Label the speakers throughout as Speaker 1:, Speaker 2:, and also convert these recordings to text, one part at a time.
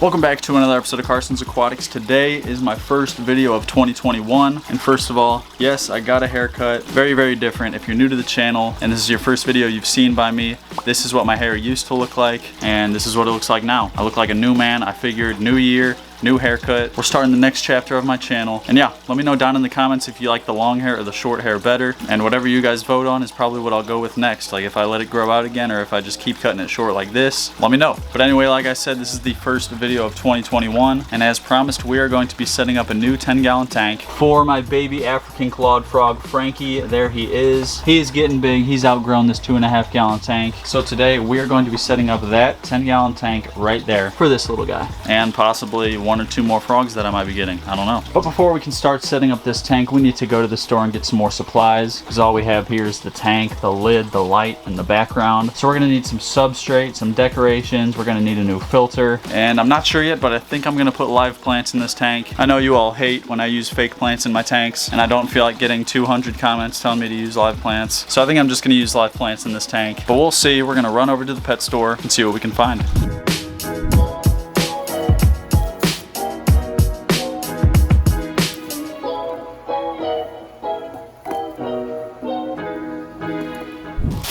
Speaker 1: Welcome back to another episode of Carson's Aquatics. Today is my first video of 2021, and first of all, yes, I got a haircut. Very, very different. If you're new to the channel and this is your first video you've seen by me, this is what my hair used to look like, and this is what it looks like now. I look like a new man. I figured new year, new haircut. We're starting the next chapter of my channel. And yeah, let me know down in the comments if you like the long hair or the short hair better. And whatever you guys vote on is probably what I'll go with next. Like if I let it grow out again or if I just keep cutting it short like this, let me know. But anyway, like I said, this is the first video of 2021. And as promised, we are going to be setting up a new 10-gallon tank for my baby African clawed frog, Frankie. There he is. He is getting big. He's outgrown this 2.5-gallon tank. So today we are going to be setting up that 10-gallon tank right there for this little guy. And possibly one or two more frogs that I might be getting. I don't know. But before we can start setting up this tank, we need to go to the store and get some more supplies, because all we have here is the tank, the lid, the light, and the background. So we're gonna need some substrate, some decorations. We're gonna need a new filter, and I'm not sure yet, but I think I'm gonna put live plants in this tank. I know you all hate when I use fake plants in my tanks, and I don't feel like getting 200 comments telling me to use live plants. So I think I'm just gonna use live plants in this tank, but we'll see. We're gonna run over to the pet store and see what we can find.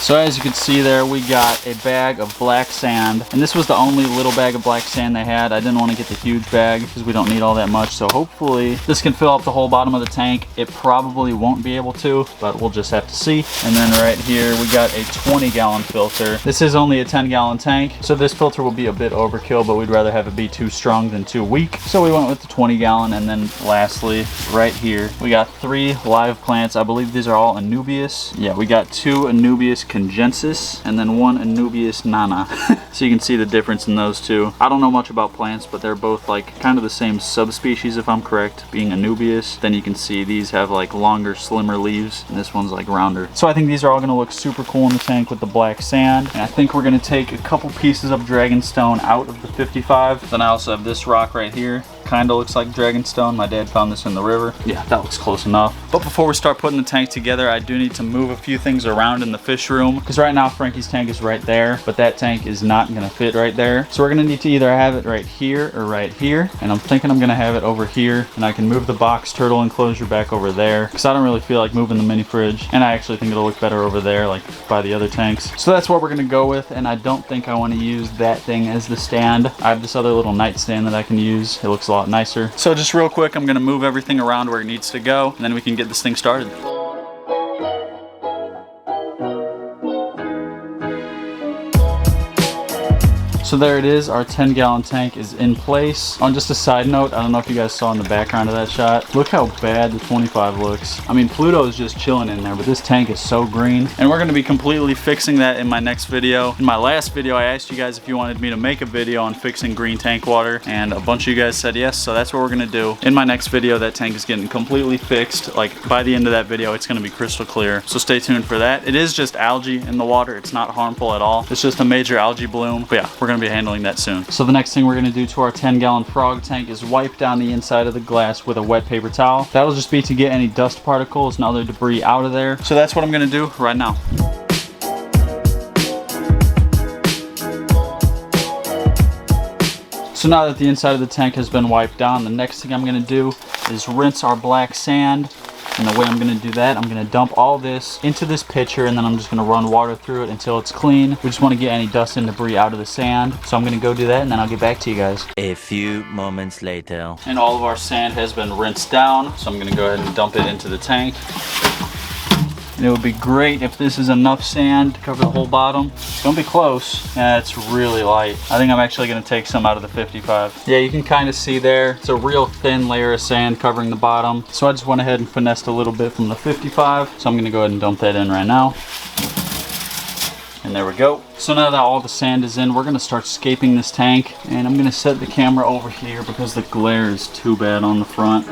Speaker 1: So as you can see there, we got a bag of black sand, and this was the only little bag of black sand they had. I didn't want to get the huge bag because we don't need all that much, so hopefully this can fill up the whole bottom of the tank. It probably won't be able to, but we'll just have to see. And then right here we got a 20-gallon filter. This is only a 10-gallon tank, so this filter will be a bit overkill, but we'd rather have it be too strong than too weak, so we went with the 20-gallon. And then lastly, right here we got 3 live plants. I believe these are all Anubias. Yeah, we got 2 Anubias congensis and then 1 Anubias nana. So you can see the difference in those two. I don't know much about plants, but they're both like kind of the same subspecies if I'm correct, being Anubias. Then you can see these have like longer, slimmer leaves, and this one's like rounder. So I think these are all gonna look super cool in the tank with the black sand. And I think we're gonna take a couple pieces of dragonstone out of the 55. Then I also have this rock right here. Kind of looks like dragonstone. My dad found this in the river. Yeah, that looks close enough. But before we start putting the tank together, I do need to move a few things around in the fish room, because right now Frankie's tank is right there, but that tank is not gonna fit right there. So we're gonna need to either have it right here or right here, and I'm thinking I'm gonna have it over here, and I can move the box turtle enclosure back over there, because I don't really feel like moving the mini fridge, and I actually think it'll look better over there, like by the other tanks. So that's what we're gonna go with, and I don't think I want to use that thing as the stand. I have this other little nightstand that I can use. It looks a lot nicer. So just real quick, I'm gonna move everything around where it needs to go, and then we can get this thing started. So there it is, our 10-gallon tank is in place. On just a side note, I don't know if you guys saw in the background of that shot, look how bad the 25 looks. I mean, Pluto is just chilling in there, but this tank is so green. And we're gonna be completely fixing that in my next video. In my last video, I asked you guys if you wanted me to make a video on fixing green tank water, and a bunch of you guys said yes, so that's what we're gonna do. In my next video, that tank is getting completely fixed. Like, by the end of that video, it's gonna be crystal clear. So stay tuned for that. It is just algae in the water. It's not harmful at all. It's just a major algae bloom. But yeah, we're gonna be handling that soon. So the next thing we're going to do to our 10-gallon frog tank is wipe down the inside of the glass with a wet paper towel. That'll just be to get any dust particles and other debris out of there. So that's what I'm going to do right now. So now that the inside of the tank has been wiped down, the next thing I'm going to do is rinse our black sand. And the way I'm gonna do that, I'm gonna dump all this into this pitcher, and then I'm just gonna run water through it until it's clean. We just wanna get any dust and debris out of the sand. So I'm gonna go do that, and then I'll get back to you guys.
Speaker 2: A few moments later.
Speaker 1: And all of our sand has been rinsed down, so I'm gonna go ahead and dump it into the tank. And it would be great if this is enough sand to cover the whole bottom. It's gonna be close. Yeah, it's really light. I think I'm actually gonna take some out of the 55. Yeah, you can kind of see there. It's a real thin layer of sand covering the bottom. So I just went ahead and finessed a little bit from the 55. So I'm gonna go ahead and dump that in right now. And there we go. So now that all the sand is in, we're gonna start scaping this tank. And I'm gonna set the camera over here because the glare is too bad on the front.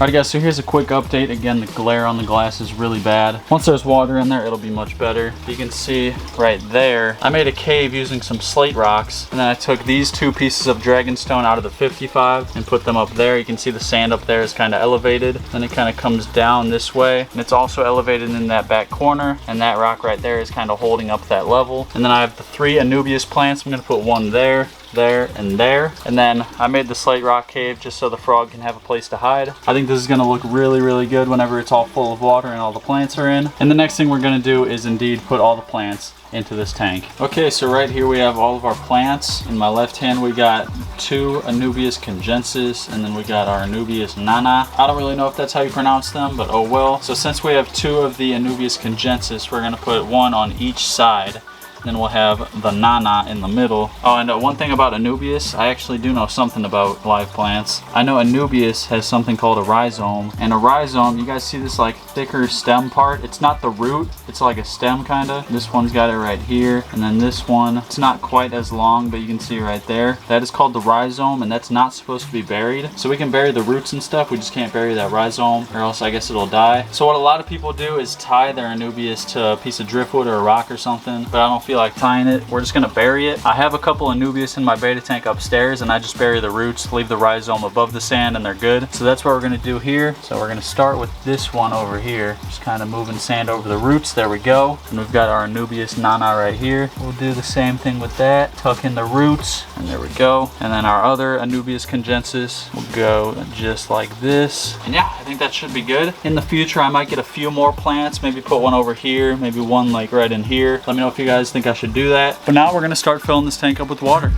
Speaker 1: Alright guys, so here's a quick update. Again, the glare on the glass is really bad. Once there's water in there, it'll be much better. You can see right there, I made a cave using some slate rocks, and then I took these 2 pieces of dragonstone out of the 55 and put them up there. You can see the sand up there is kind of elevated. Then it kind of comes down this way, and it's also elevated in that back corner, and that rock right there is kind of holding up that level. And then I have the 3 Anubias plants. I'm going to put one there, and there. And then I made the slate rock cave just so the frog can have a place to hide. I think this is going to look really, really good whenever it's all full of water and all the plants are in. And the next thing we're going to do is indeed put all the plants into this tank. Okay, so right here we have all of our plants. In my left hand we got 2 Anubias congensis, and then we got our Anubias nana. I don't really know if that's how you pronounce them, but oh well. So since we have 2 of the Anubias congensis, we're going to put 1 on each side. Then we'll have the nana in the middle. Oh, and one thing about Anubias, I actually do know something about live plants. I know Anubias has something called a rhizome. And a rhizome, you guys see this like thicker stem part? It's not the root, it's like a stem kinda. This one's got it right here. And then this one, it's not quite as long, but you can see right there. That is called the rhizome, and that's not supposed to be buried. So we can bury the roots and stuff, we just can't bury that rhizome, or else I guess it'll die. So what a lot of people do is tie their Anubias to a piece of driftwood or a rock or something, but I don't feel like tying it. We're just gonna bury it. I have a couple Anubias in my beta tank upstairs, and I just bury the roots, leave the rhizome above the sand, and they're good. So that's what we're gonna do here. So we're gonna start with this one over here, just kind of moving sand over the roots. There we go. And we've got our Anubias nana right here. We'll do the same thing with that. Tuck in the roots, and there we go. And then our other Anubias congensis will go just like this. And yeah, I think that should be good. In the future, I might get a few more plants, maybe put one over here, maybe one like right in here. Let me know if you guys think I should do that. But now we're gonna start filling this tank up with water.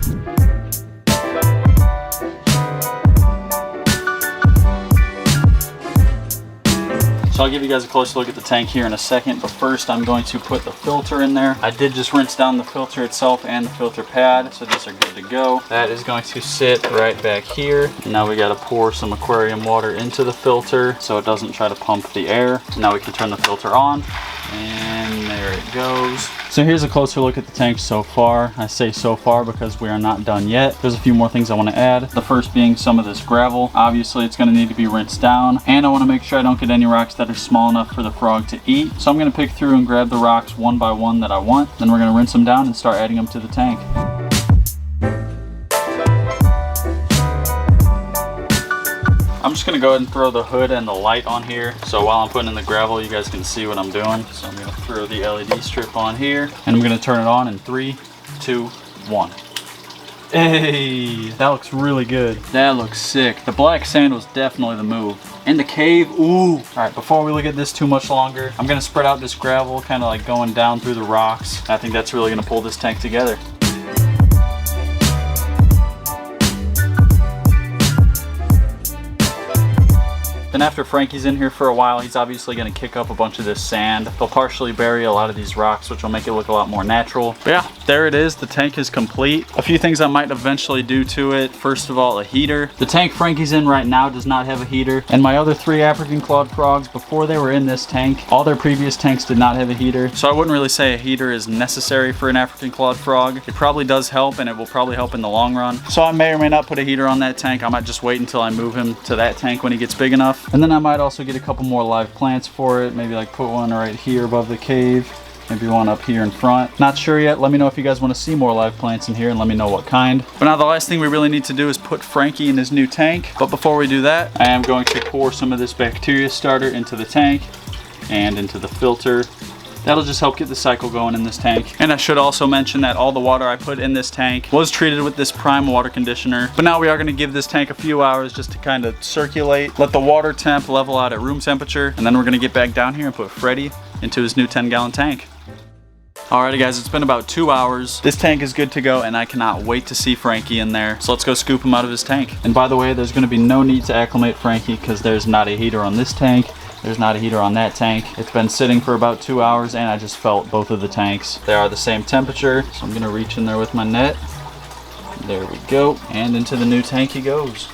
Speaker 1: So I'll give you guys a closer look at the tank here in a second, but first I'm going to put the filter in there. I did just rinse down the filter itself and the filter pad, so these are good to go. That is going to sit right back here. And now we gotta pour some aquarium water into the filter so it doesn't try to pump the air. Now we can turn the filter on, and there it goes. So here's a closer look at the tank so far. I say so far because we are not done yet. There's a few more things I want to add. The first being some of this gravel. Obviously it's going to need to be rinsed down, and I want to make sure I don't get any rocks that are small enough for the frog to eat. So I'm going to pick through and grab the rocks one by one that I want. Then we're going to rinse them down and start adding them to the tank. I'm just gonna go ahead and throw the hood and the light on here. So while I'm putting in the gravel, you guys can see what I'm doing. So I'm gonna throw the LED strip on here, and I'm gonna turn it on in 3, 2, 1. Hey, that looks really good. That looks sick. The black sand was definitely the move. And the cave, ooh. All right, before we look at this too much longer, I'm gonna spread out this gravel, kind of like going down through the rocks. I think that's really gonna pull this tank together. Then after Frankie's in here for a while, he's obviously going to kick up a bunch of this sand. He'll partially bury a lot of these rocks, which will make it look a lot more natural. But yeah, there it is. The tank is complete. A few things I might eventually do to it. First of all, a heater. The tank Frankie's in right now does not have a heater. And my other 3 African clawed frogs, before they were in this tank, all their previous tanks did not have a heater. So I wouldn't really say a heater is necessary for an African clawed frog. It probably does help, and it will probably help in the long run. So I may or may not put a heater on that tank. I might just wait until I move him to that tank when he gets big enough. And then I might also get a couple more live plants for it. Maybe like put one right here above the cave. Maybe one up here in front. Not sure yet. Let me know if you guys want to see more live plants in here, and let me know what kind. But now the last thing we really need to do is put Frankie in his new tank. But before we do that, I am going to pour some of this bacteria starter into the tank and into the filter. That'll just help get the cycle going in this tank. And I should also mention that all the water I put in this tank was treated with this prime water conditioner. But now we are going to give this tank a few hours just to kind of circulate, let the water temp level out at room temperature, and then we're going to get back down here and put Freddy into his new 10-gallon tank. Alrighty guys, it's been about 2 hours. This tank is good to go, and I cannot wait to see Frankie in there. So let's go scoop him out of his tank. And by the way, there's going to be no need to acclimate Frankie because there's not a heater on this tank. There's not a heater on that tank. It's been sitting for about 2 hours, and I just felt both of the tanks. They are the same temperature, so I'm gonna reach in there with my net. There we go, and into the new tank he goes.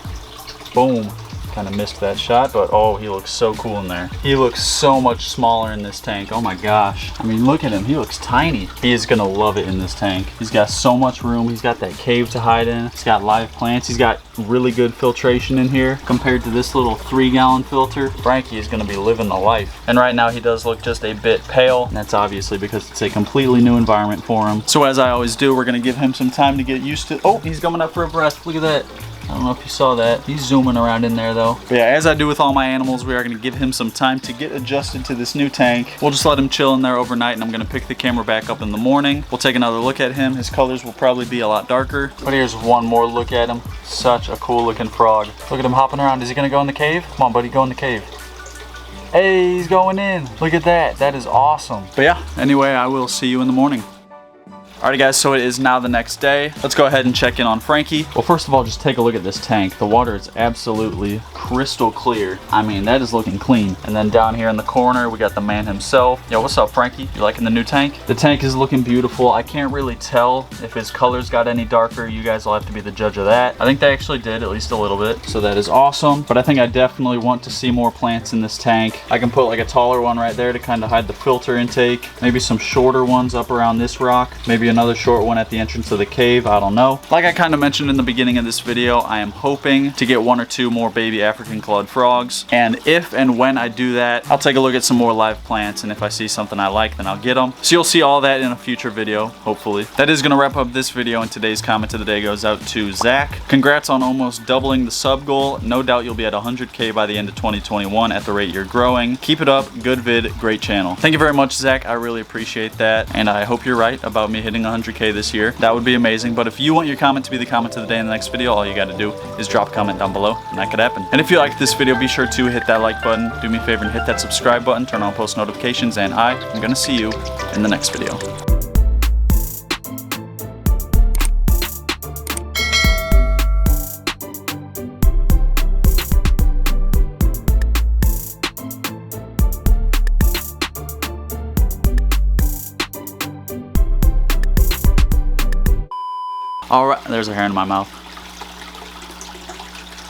Speaker 1: Boom. Kind of missed that shot, but oh, he looks so cool in there. He looks so much smaller in this tank. Oh my gosh. I mean, look at him. He looks tiny. He is gonna love it in this tank. He's got so much room. He's got that cave to hide in. He's got live plants. He's got really good filtration in here compared to this little 3-gallon filter. Frankie is gonna be living the life. And right now he does look just a bit pale. And that's obviously because it's a completely new environment for him. So as I always do, we're gonna give him some time to get used to. Oh, he's coming up for a breath. Look at that. I don't know if you saw that. He's zooming around in there though. But yeah, as I do with all my animals, we are gonna give him some time to get adjusted to this new tank. We'll just let him chill in there overnight, and I'm gonna pick the camera back up in the morning. We'll take another look at him. His colors will probably be a lot darker. But here's one more look at him. Such a cool looking frog. Look at him hopping around. Is he gonna go in the cave? Come on, buddy, go in the cave. Hey, he's going in. Look at that. That is awesome. But yeah, anyway, I will see you in the morning. Alrighty guys, so it is now the next day. Let's go ahead and check in on Frankie. Well, first of all, just take a look at this tank. The water is absolutely crystal clear. I mean, that is looking clean. And then down here in the corner, we got the man himself. Yo, what's up, Frankie? You liking the new tank? The tank is looking beautiful. I can't really tell if his colors got any darker. You guys will have to be the judge of that. I think they actually did, at least a little bit. So that is awesome. But I think I definitely want to see more plants in this tank. I can put like a taller one right there to kind of hide the filter intake. Maybe some shorter ones up around this rock. Maybe another short one at the entrance of the cave. I don't know. Like I kind of mentioned in the beginning of this video, I am hoping to get 1 or 2 more baby African clawed frogs. And if and when I do that, I'll take a look at some more live plants, and if I see something I like, then I'll get them. So you'll see all that in a future video, hopefully. That is going to wrap up this video, and today's comment of the day goes out to Zach. Congrats on almost doubling the sub goal. No doubt you'll be at 100K by the end of 2021 at the rate you're growing. Keep it up. Good vid. Great channel. Thank you very much, Zach. I really appreciate that, and I hope you're right about me hitting 100K this year. That would be amazing. But if you want your comment to be the comment of the day in the next video, all you got to do is drop a comment down below, and that could happen. And if you liked this video, be sure to hit that like button, do me a favor and hit that subscribe button, turn on post notifications, and I am going to see you in the next video. Alright, there's a hair in my mouth.